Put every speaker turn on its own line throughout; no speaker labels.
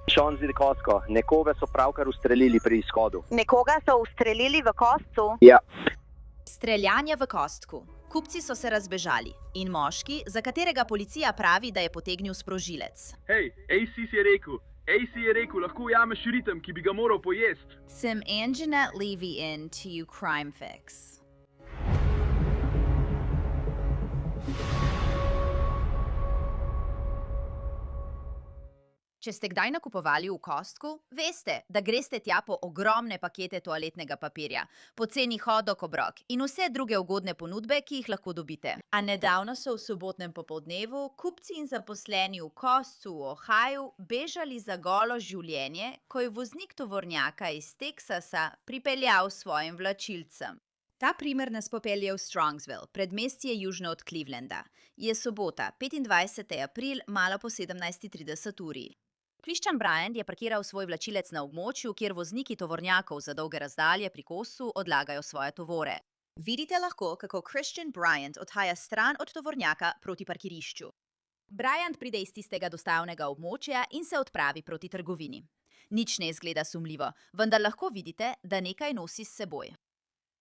Sean's at Costco. Nekoga so pravkar ustrelili pri izhodu.
Nekoga so ustrelili v Kostcu?
Ja.
Streljanje v Kostku. Kupci so se razbežali in moški, za katerega policija pravi, da je potegnil sprožilec.
Hej, AC je rekel, lahko ujameš ritem, ki bi ga moral pojesti.
Sem Anjanette Levy in to you Crime Fix. Če ste kdaj nakupovali v Costcu, veste, da greste tja po ogromne pakete toaletnega papirja, poceni hot-dog obrok in vse druge ugodne ponudbe, ki jih lahko dobite. A nedavno so v sobotnem popoldnevu kupci in zaposleni v Costcu v Ohaju bežali za golo življenje, ko je voznik tovornjaka iz Teksasa pripeljal svojim vlačilcem. Ta primer nas popelje v Strongsville, predmestje južno od Clevelanda. Je sobota, 25. april, malo po 17:30 uri. Christian Bryant je parkiral svoj vlačilec na območju, kjer vozniki tovornjakov za dolge razdalje pri kosu odlagajo svoje tovore. Vidite lahko, kako Christian Bryant odhaja stran od tovornjaka proti parkirišču. Bryant pride iz tistega dostavnega območja in se odpravi proti trgovini. Nič ne izgleda sumljivo, vendar lahko vidite, da nekaj nosi s seboj.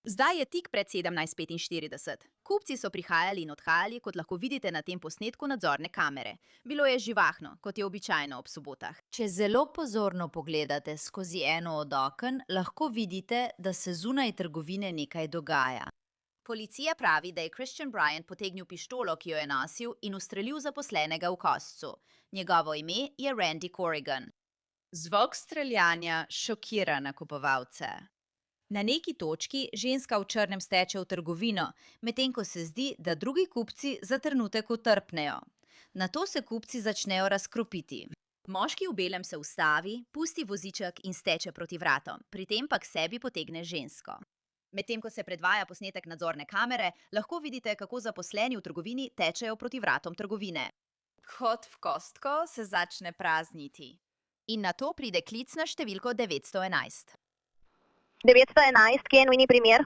Zdaj je tik pred 17:45. Kupci so prihajali in odhajali, kot lahko vidite na tem posnetku nadzorne kamere. Bilo je živahno, kot je običajno ob sobotah. Če zelo pozorno pogledate skozi eno od oken, lahko vidite, da se zunaj trgovine nekaj dogaja. Policija pravi, da je Christian Bryant potegnil pištolo, ki jo je nosil, in ustrelil zaposlenega v Costcu. Njegovo ime je Randy Corrigan. Zvok streljanja šokira nakupovalce. Na neki točki ženska v črnem steče v trgovino, medtem ko se zdi, da drugi kupci za trenutek utrpnejo. Nato se kupci začnejo razkropiti. Moški v belem se ustavi, pusti voziček in steče proti vratom, pri tem pa k sebi potegne žensko. Medtem ko se predvaja posnetek nadzorne kamere, lahko vidite, kako zaposleni v trgovini tečejo proti vratom trgovine. Vhod v Costco se začne prazniti. In nato pride klic na številko 911.
911, kje je nujni primer?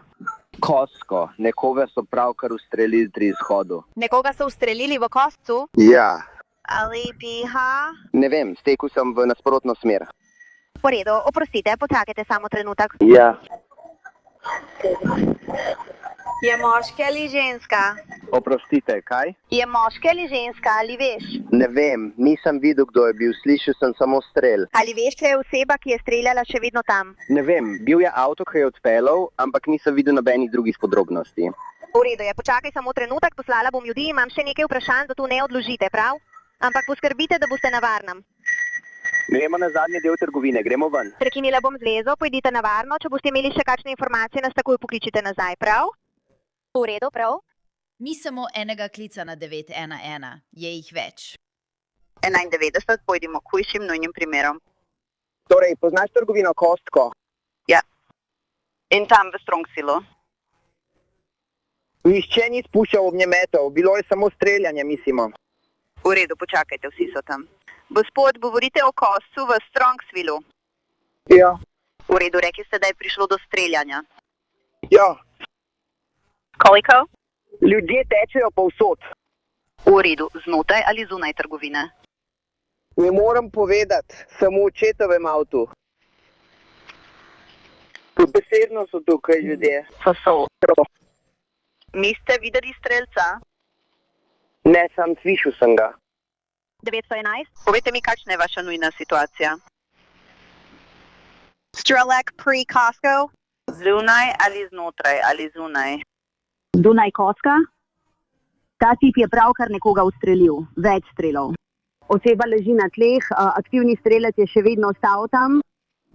Costco. Nekoga so pravkar ustrelili pri izhodu.
Nekoga so ustrelili v Kostcu?
Ja.
Ali biha?
Ne vem, stekel sem v nasprotno smer.
Po redu, oprostite, počakajte samo trenutek.
Ja.
Je moški ali ženska?
Oprostite, kaj?
Je moški ali ženska, ali veš?
Ne vem, nisem videl, kdo je bil, slišal sem samo strel.
Ali veš, če je oseba, ki je streljala, še vedno tam?
Ne vem, bil je avto, ki je odpeljal, ampak nisem videl nobenih drugih podrobnosti.
V redu je, počakaj samo trenutek, poslala bom ljudi, imam še nekaj vprašanj, zato ne odložite, prav? Ampak poskrbite, da boste na varnem.
Gremo na zadnji del trgovine, gremo ven.
Prekinila bom zvezo, pojdite na varno, če boste imeli še kakšne informacije, nas takoj pokličite nazaj, prav? V redu, prav?
Ni samo enega klica na 911, je jih več.
91, pojdimo k hujšim nujnim primerom.
Torej, poznaš trgovino Costco?
Ja. In tam v Strongsvillu.
Nihče ni spuščal ognjemetov, bilo je samo streljanje, mislimo.
V redu, počakajte, vsi so tam. Gospod, govorite o Costcu v Strongsvillu.
Ja.
V redu, rekli ste, da je prišlo do streljanja.
Ja.
Koliko?
Ljudje tečejo povsod.
V redu, znotraj ali zunaj trgovine?
Ne moram povedati, samo v očetovem avtu. Besedno so tukaj ljudje.
So. Mi ste videli strelca?
Ne, sam slišal sem ga.
911?
Povejte mi, kakšna je vaša nujna situacija?
Strelek pri Costco?
Zunaj ali znotraj ali zunaj?
Zunaj Costca? Ta tip je pravkar nekoga ustrelil, več strelov. Oseba leži na tleh, aktivni strelec je še vedno ostal tam.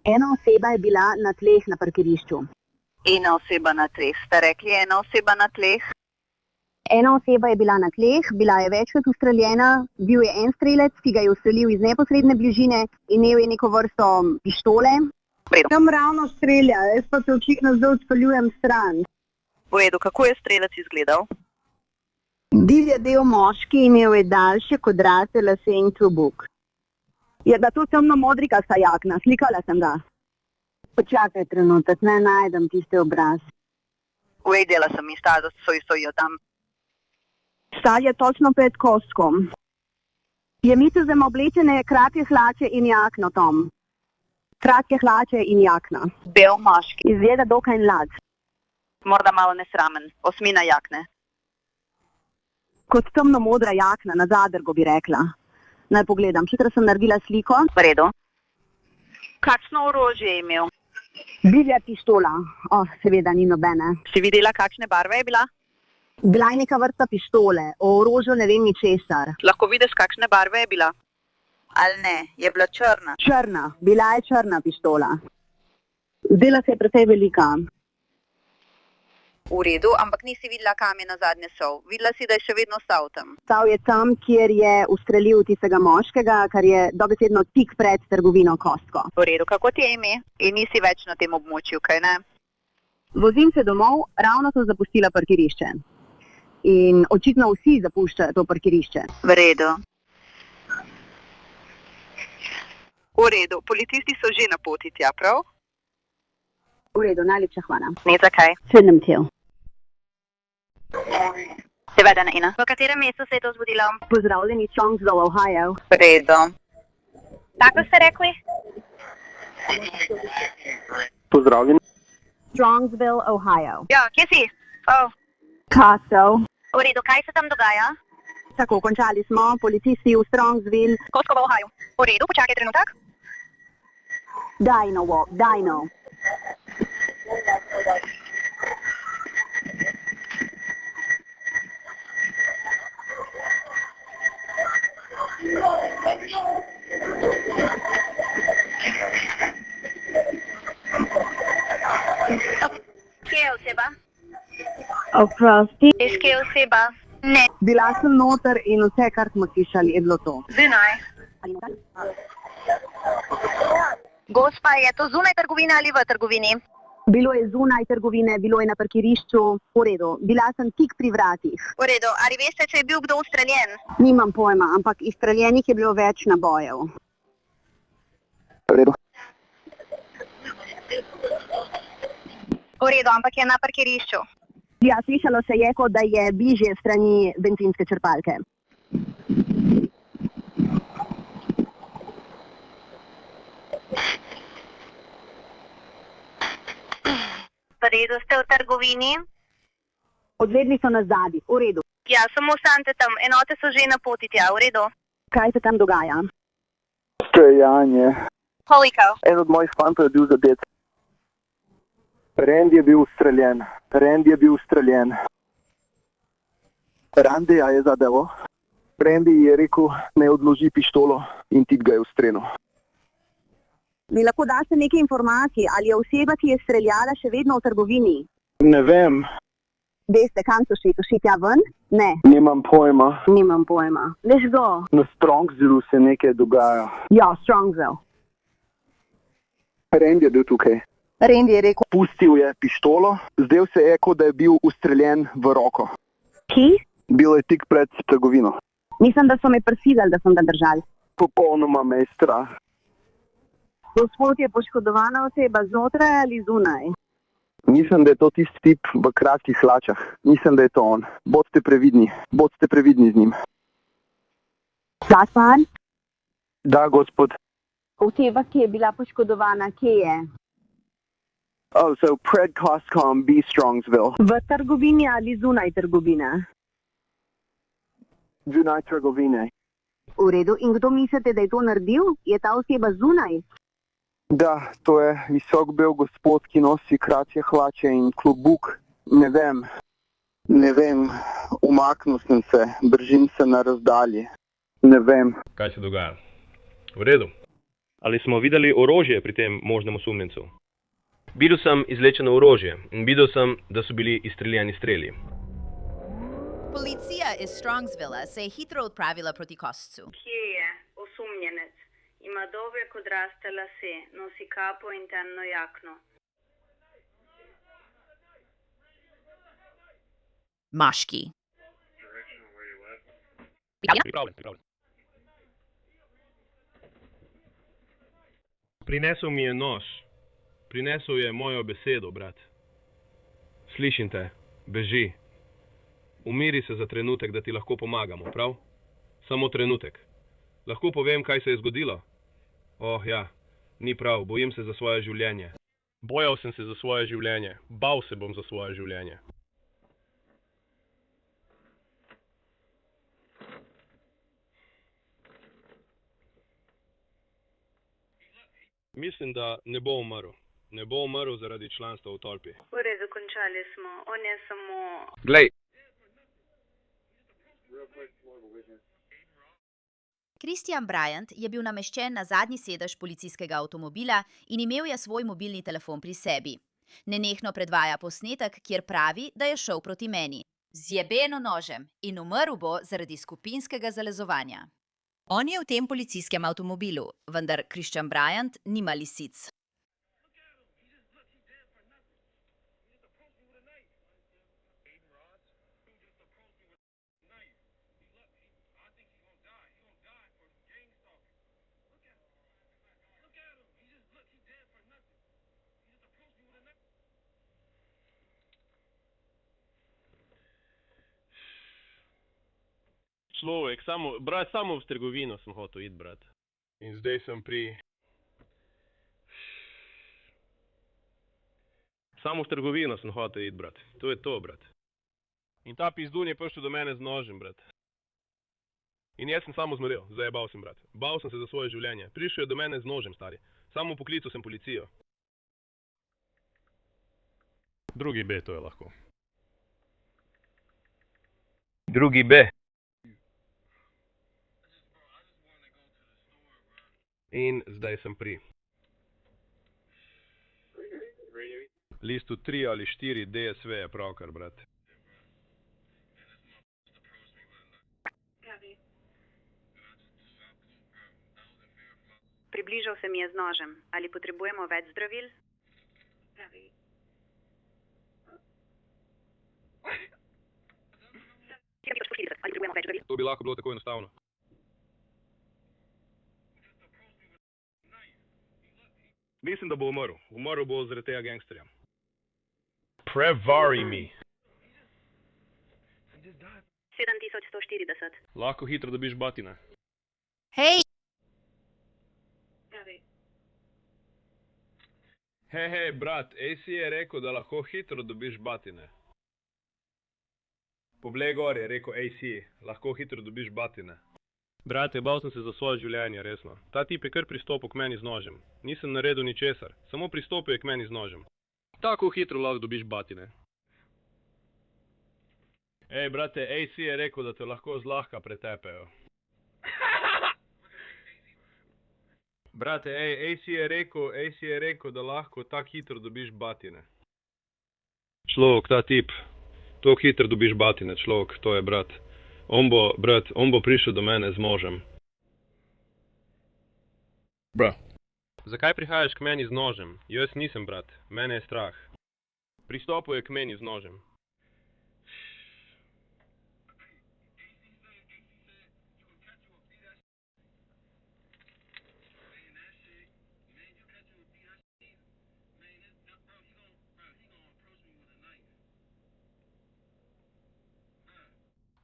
Ena oseba je bila na tleh na parkirišču.
Ena oseba na tleh. Ste rekli ena oseba na tleh?
Ena oseba je bila na tleh, bila je večkrat ustreljena, bil je en strelec, ki ga je ustrelil iz neposredne bližine, imel je neko vrsto pištole.
Tam ravno strelja, jaz pa se očitno zdaj odpeljujem stran.
V redu, kako je strelec izgledal?
Bil je del moški, imel je daljše kodrate lase in klobuk. Je da to temno modrikasta jakna, slikala sem ga. Počakaj trenutek, ne najdem tiste obraz.
Uvedela sem in stazo stojijo tam.
Stal je točno pred Costcom.
Je mislil oblečene kratke hlače in jakno, Tom? Kratke hlače in jakna.
Bel moški,
Izgleda dokaj mlad.
morda malo nesramen, osmina jakne.
Kot temno modra jakna, na zadrgo bi rekla. Naj pogledam, hitro sem naredila sliko.
V redu. Kakšno orožje je imel?
Bilja pištola. Seveda ni nobene.
Si videla, kakšne barve je bila?
Bila je neka vrsta pištole, o orožju ne vem ničesar.
Lahko vidiš, kakšne barve je bila? Ali ne, je bila črna.
Črna, bila je črna pištola. Zdela se je precej velika.
V redu, ampak nisi videla, kam je nazadnje šel. Videla si, da je še vedno stal tam.
Stal je tam, kjer je ustrelil tistega moškega, kar je dobesedno tik pred trgovino Kostko.
V redu, kako ti je ime? In nisi več na tem območju, kaj ne?
Vozim se domov, ravno sem zapustila parkirišče. In očitno vsi zapuščajo to parkirišče.
V redu. V redu, policisti so že na poti tja, prav?
V redu, najlepša hvala.
Ne, zakaj?
Sedem tel.
Seveda ne, Ina. V katerem mestu se je to zgodilo?
Pozdravljeni, Strongsville, Ohio.
V redu. Tako ste rekli?
Pozdravljeni.
Strongsville, Ohio.
Ja, kje si?
Kaso.
V redu, kaj se tam dogaja?
Tako, končali smo, policisti v Strongsville.
Kosko v Ohaju. V redu, počakaj trenutek.
Dino.
Kje je oseba?
Oprosti.
Kje je oseba? Ne.
Bila sem noter in vse, kar smo slišali, je bilo to.
Zunaj. Gospa, je to zunaj trgovine ali v trgovini?
Bilo je zunaj trgovine, bilo je na parkirišču, v redu. Bila sem tik pri vratih.
V redu, ali veste, če je bil kdo ustreljen?
Nimam pojma, ampak izstreljenih je bilo več nabojev.
V redu.
V redu, ampak je na parkirišču.
Ja, slišalo se je, kot da je bližje strani bencinske črpalke.
V redu, ste v trgovini?
Odvedli so nas zadnji, v redu.
Ja, samo ostanite tam, enote so že na poti tja, v redu.
Kaj se tam dogaja?
Streljanje.
Koliko?
En od mojih fantov je bil zadet. Randy je bil ustreljen. Randyja je zadevo. Randy je rekel, ne odloži pištolo in tik ga je ustrelil.
Mi lahko daste nekaj informacij, ali je oseba, ki je streljala, še vedno v trgovini?
Ne vem,
Veste, kam so šli? So šli tja ven? Ne,
nimam pojma.
nimam pojma. Veš kdo?
Na Strongsville se nekaj dogaja.
Ja, Strongsville.
Randy je bil tukaj.
Randy je rekel,
Pustil je pištolo, zdel se je, kot da je bil ustreljen v roko.
ki?
Bil je tik pred trgovino.
Mislim, da so me prisilili, da sem ga držali.
Popolnoma me je strah.
Gospod je poškodovana oseba znotraj ali zunaj?
Mislim, da je to tisti tip v kratkih hlačah. Mislim, da je to on. Bodite previdni z njim.
Gaspar?
Da, gospod.
Oseba, ki je bila poškodovana, kje je?
Oh, so pred Costcom, B. Strongsville.
V trgovini ali zunaj trgovine?
Zunaj trgovine.
V redu. In kdo mislite, da je to naredil? Je ta oseba zunaj?
Da, to je visok bel gospod, ki nosi kratke hlače in klobuk. Ne vem, umaknil sem se, držim se na razdalji. Ne vem.
Kaj se dogaja? V redu. Ali smo videli orožje pri tem možnem osumljencu? Videl sem izlečeno orožje in videl sem, da so bili izstreljeni streli.
Policija iz Strongsvilla se je hitro odpravila proti Kostcu.
Kje je osumljenec? Ima dolge kodraste lase, nosi kapo in temno jakno.
Moški.
Pripravljen. Prinesel mi je nož. Prinesel je mojo besedo, brat. Slišim te, beži. Umiri se za trenutek, da ti lahko pomagamo, prav? Samo trenutek. Lahko povem, kaj se je zgodilo? Oh, ja, ni prav, bojim se za svoje življenje. Bojal sem se za svoje življenje. Bal se bom za svoje življenje. Mislim, da ne bo umrl. Ne bo umrl zaradi članstva v tolpi.
V redu, končali smo. On je samo...
Glej!
Christian Bryant je bil nameščen na zadnji sedež policijskega avtomobila in imel je svoj mobilni telefon pri sebi. Nenehno predvaja posnetek, kjer pravi, da je šel proti meni. Z jebeno nožem in umrl bo zaradi skupinskega zalezovanja. On je v tem policijskem avtomobilu, vendar Christian Bryant nima lisic.
Človek, samo v trgovino sem hotel iti, brat. In zdaj sem Samo v trgovino sem hotel iti, brat. To je to, brat. In ta pizdun je prišel do mene z nožem, brat. In jaz sem samo zmorel, zajebal sem, brat. Bal sem se za svoje življenje. Prišel je do mene z nožem, stari. Samo poklical sem policijo. Drugi B, to je lahko. Drugi B. In zdaj sem pri listu 3 ali 4 DSV je pravkar, brat.
Približal se mi je z nožem. Ali potrebujemo več zdravil?
To bi lahko bilo tako enostavno. Mislim, da bo umrl. Umrl bo zaradi tega gangsterja. Prevari mi.
7140.
Lahko hitro dobiš batine.
Hej!
Hej, brat, AC je rekel, da lahko hitro dobiš batine. Poglej gor je rekel AC, lahko hitro dobiš batine. Brate, bal sem se za svoje življenje, resno. Ta tip je kar pristopil k meni z nožem. Nisem naredil ničesar, samo pristopil je k meni z nožem. Tako hitro lahko dobiš batine. Ej, brate, AC je rekel, da te lahko zlahka pretepejo. Brate, AC je rekel, da lahko tako hitro dobiš batine. Človek, ta tip, tako hitro dobiš batine, človek, to je brat. On bo prišel do mene z možem. Bra. Zakaj prihajaš k meni z nožem? Jaz nisem, brat. Mene je strah. Pristopil je k meni z nožem.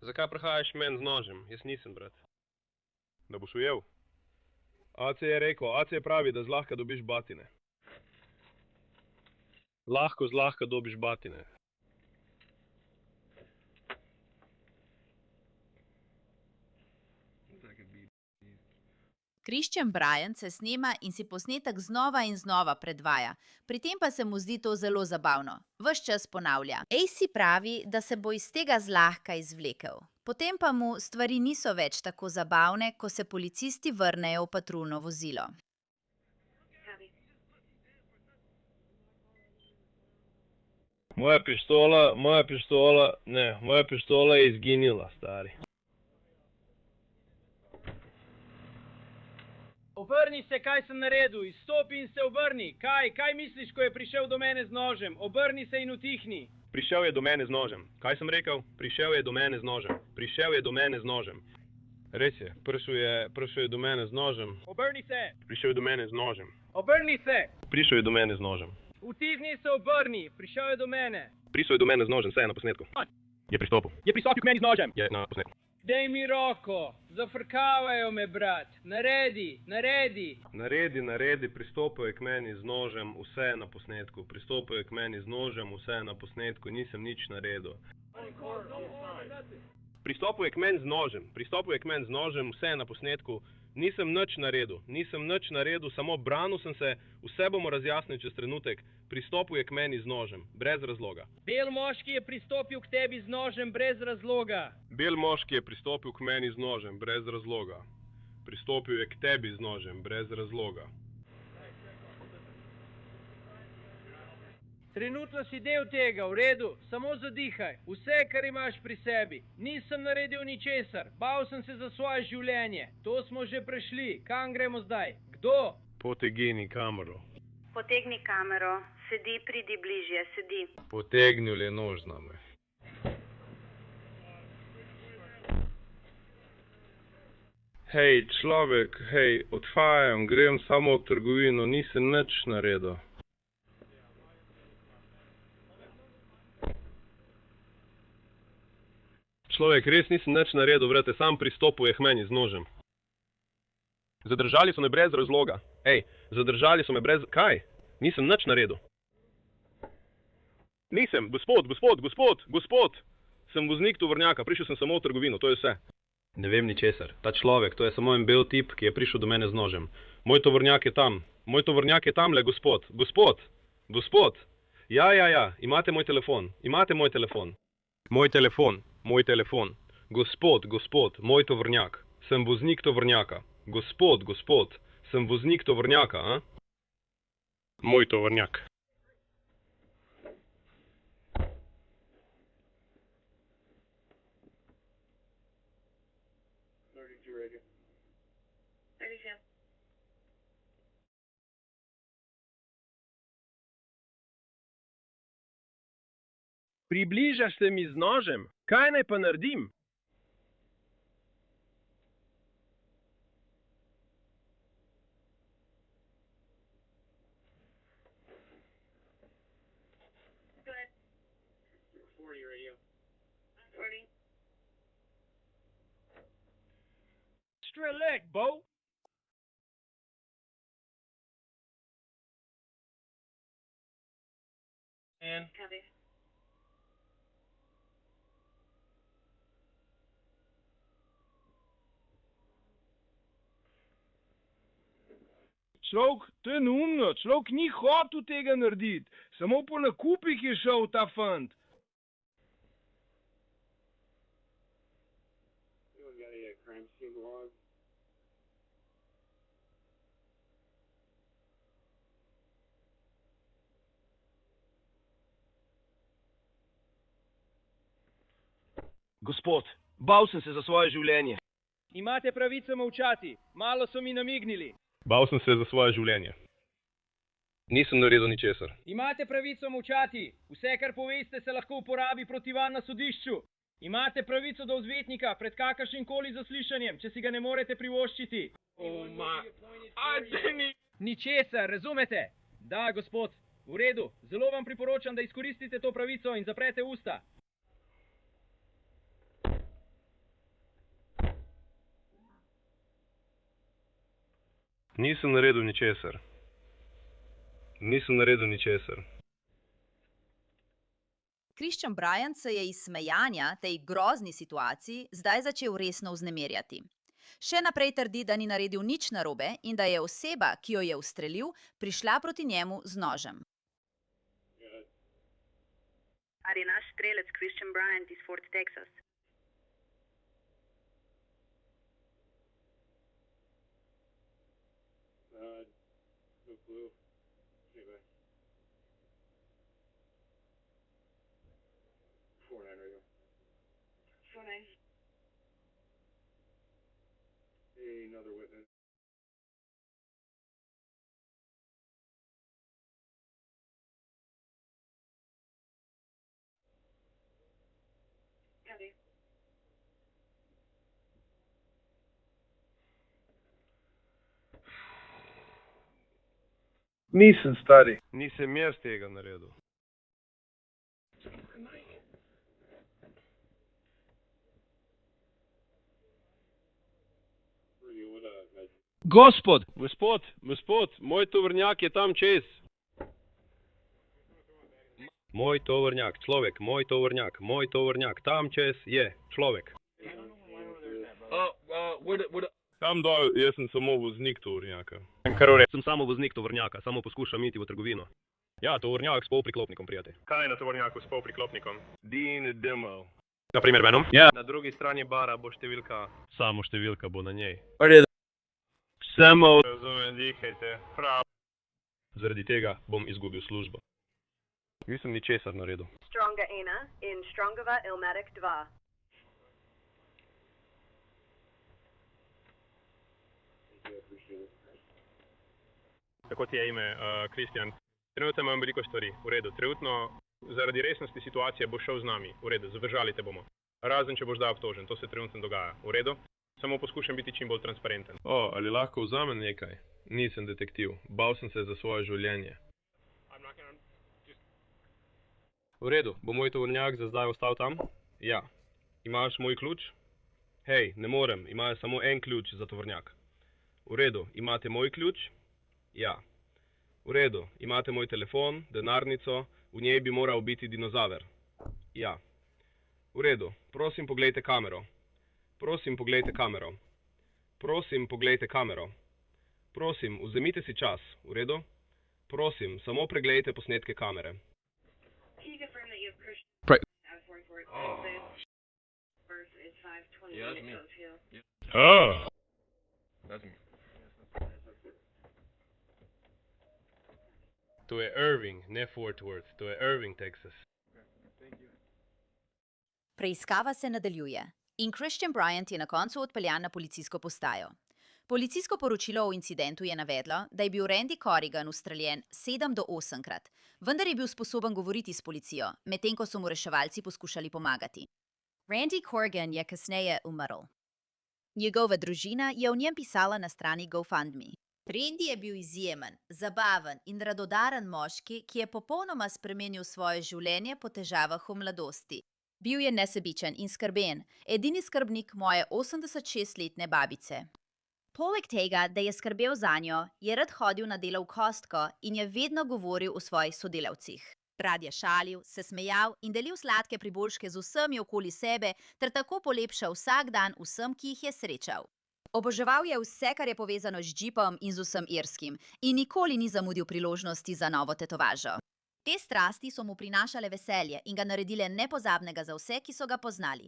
Zakaj prihajaš meni z nožem? Jaz nisem, brat. Da boš ujel? AC je rekel, AC pravi, da zlahka dobiš batine. Zlahka dobiš batine.
Christian Bryant se snema in si posnetek znova in znova predvaja. Pri tem pa se mu zdi to zelo zabavno. Ves čas ponavlja. AC pravi, da se bo iz tega zlahka izvlekel. Potem pa mu stvari niso več tako zabavne, ko se policisti vrnejo v patruljno vozilo.
Moja pištola je izginila, stari.
Obrni se, kaj sem naredil, izstopi in se obrni. Kaj misliš, ko je prišel do mene z nožem? Obrni se in utihni.
Prišel je do mene z nožem. Kaj sem rekel? Prišel je do mene z nožem. Prišel je do mene z nožem. Res je, prišel je do mene z nožem.
Obrni se.
Prišel je do mene z nožem.
Obrni se.
Prišel je do mene z nožem.
Utihni se, obrni. Prišel je do mene.
Prišel je do mene z nožem, vse je na posnetku. Je pristopil.
Je pristopil k meni z nožem.
Je na posnetku.
Daj mi roko, zafrkavajo me, brat. Naredi, naredi.
Naredi, pristopil je k meni z nožem, vse je na posnetku. Pristopil je k meni z nožem, vse je na posnetku, nisem nič naredil. Pristopil je k meni z nožem, vse je na posnetku, nisem nič naredil, samo branil sem se, vse bomo razjasnili čez trenutek. Pristopil je k meni z nožem, brez razloga.
Bel moški je pristopil k tebi z nožem brez razloga.
Bel moški je pristopil k meni z nožem, brez razloga. Pristopil je k tebi z nožem, brez razloga.
Trenutno si del tega, v redu, samo zadihaj. Vse, kar imaš pri sebi. Nisem naredil ničesar, bal sem se za svoje življenje. To smo že prešli, kam gremo zdaj? Kdo?
Potegni kamero.
Potegni kamero, sedi, pridi bližje, sedi.
Potegnil je nož name. Hej, človek, odhajam, grem samo v trgovino, nisem nič naredil. Človek, res nisem nič naredil, vrate, sam pristopil je k meni z nožem. Zadržali so me brez razloga. Zadržali so me brez... Kaj? Nisem nič naredil. Nisem, gospod! Sem voznik tovornjaka, prišel sem samo v trgovino, to je vse. Ne vem ničesar. Ta človek, to je samo en bel tip, ki je prišel do mene z nožem. Moj tovornjak je tam, le gospod. Gospod! Ja, imate moj telefon. Moj telefon. Gospod, moj tovornjak. Sem voznik tovornjaka. Gospod, sem voznik tovornjaka, a? Moj tovornjak. Približaš se mi z nožem? Kaj naj pa naredim? Extra leg, Bo. And človek, to je neumno, človek ni hotel tega narediti, samo po nakupih je šel ta fant. Gospod, bal sem se za svoje življenje. Imate pravico molčati, malo so mi namignili. Bal sem se za svoje življenje. Nisem naredil ničesar. Imate pravico molčati, vse, kar poveste, se lahko uporabi proti vam na sodišču. Imate pravico do odvetnika pred kakršnim koli zaslišanjem, če si ga ne morete privoščiti. Ničesar, razumete? Da, gospod, v redu, zelo vam priporočam, da izkoristite to pravico in zaprete usta. Nisem naredil ničesar.
Christian Bryant se je iz smejanja tej grozni situaciji zdaj začel resno vznemirjati. Še naprej trdi, da ni naredil nič narobe in da je oseba, ki jo je ustrelil, prišla proti njemu z nožem.
Ali naš strelec Christian Bryant iz Fort Texas?
No clue. Anyway. 4-9 radio.
4-9.
Another witness.
Copy.
Nisem, stari. Nisem jaz tega naredil.
Gospod!
Gospod, moj tovornjak je tam čez. Moj tovornjak, človek, moj tovornjak, tam čez je človek. Tam dol, jaz sem samo voznik tovornjaka. Sem samo voznik tovornjaka, samo poskušam iti v trgovino. Ja, tovornjak s polpriklopnikom, prijatelj. Kaj je na tovornjaku s polpriklopnikom? Din Dimmel. Naprimer, Venom? Ja. Na drugi strani bara bo številka. Samo številka bo na njej. Samo razumem, dihajte, prav. Zaradi tega bom izgubil službo. Nisem ničesar naredil.
Stronga 1 in Strongova Ilmatic 2.
Tako ti je ime, Kristjan. Trenutno imam veliko stvari, v redu. Trenutno zaradi resnosti situacije boš šel z nami, v redu, zadržali te bomo. Razen, če boš da obtožen, to se trenutno dogaja, v redu. Samo poskušam biti čim bolj transparenten. Ali lahko vzamem nekaj? Nisem detektiv, bal sem se za svoje življenje. V redu, bo moj tovornjak za zdaj ostal tam? Ja. Imaš moj ključ? Hej, ne morem, imajo samo en ključ za tovornjak. V redu, imate moj ključ? Ja. V redu, imate moj telefon, denarnico, v njej bi moral biti dinozaver. Ja. V redu, prosim poglejte kamero. Prosim poglejte kamero. Prosim poglejte kamero. Prosim, vzemite si čas, v redu? Prosim, samo preglejte posnetke kamere. To je Irving, ne Fort Worth, to je Irving, Texas.
Preiskava se nadaljuje in Christian Bryant je na koncu odpeljan na policijsko postajo. Policijsko poročilo o incidentu je navedlo, da je bil Randy Corrigan ustreljen 7 do 8-krat, vendar je bil sposoben govoriti s policijo, medtem ko so mu reševalci poskušali pomagati. Randy Corrigan je kasneje umrl. Njegova družina je o njem pisala na strani GoFundMe. Randy je bil izjemen, zabaven in radodaren moški, ki je popolnoma spremenil svoje življenje po težavah v mladosti. Bil je nesebičen in skrben, edini skrbnik moje 86-letne babice. Poleg tega, da je skrbel zanjo, je rad hodil na delo v Costco in je vedno govoril o svojih sodelavcih. Rad je šalil, se smejal in delil sladke priboljške z vsemi okoli sebe ter tako polepšal vsak dan vsem, ki jih je srečal. Oboževal je vse, kar je povezano z džipom in z vsem irskim in nikoli ni zamudil priložnosti za novo tetovažo. Te strasti so mu prinašale veselje in ga naredile nepozabnega za vse, ki so ga poznali.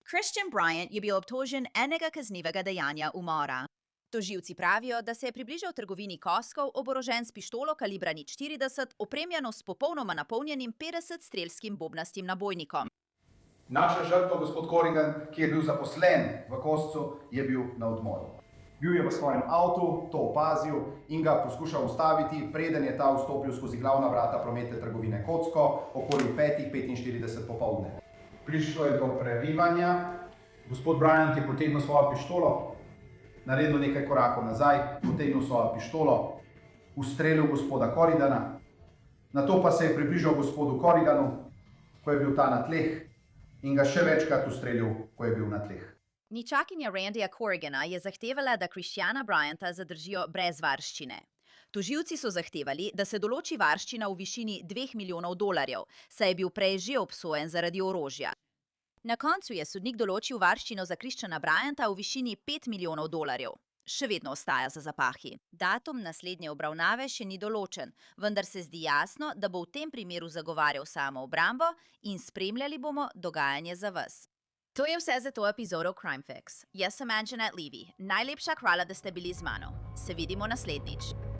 Christian Bryant je bil obtožen enega kaznivega dejanja umora. Tožilci pravijo, da se je približal trgovini Costco oborožen s pištolo kalibra 0,40, opremljeno s popolnoma napolnjenim 50-strelskim bobnastim nabojnikom.
Naša žrtva, gospod Corrigan, ki je bil zaposlen v Costcu, je bil na odmoru. Bil je v svojem avtu, to opazil in ga poskušal ustaviti, preden je ta vstopil skozi glavna vrata prometne trgovine Costco okoli 5:45 popoldne. Prišlo je do prerivanja, gospod Bryant je potegnil svojo pištolo, naredil nekaj korakov nazaj, potegnil svojo pištolo, ustrelil gospoda Corrigana, nato pa se je približal gospodu Corriganu, ko je bil ta na tleh, in ga še večkrat ustrelil, ko je bil na tleh.
Ničakinja Randyja Corrigana je zahtevala, da Christiana Bryanta zadržijo brez varščine. Tožilci so zahtevali, da se določi varščina v višini $2 milijonov, saj je bil prej že obsojen zaradi orožja. Na koncu je sodnik določil varščino za Christiana Bryanta v višini $5 milijonov. Še vedno ostaja za zapahi. Datum naslednje obravnave še ni določen, vendar se zdi jasno, da bo v tem primeru zagovarjal samoobrambo in spremljali bomo dogajanje za vas. To je vse za to epizodo Crime Fix. Jaz sem Anjanette Levy. Najlepša hvala, da ste bili z mano. Se vidimo naslednjič.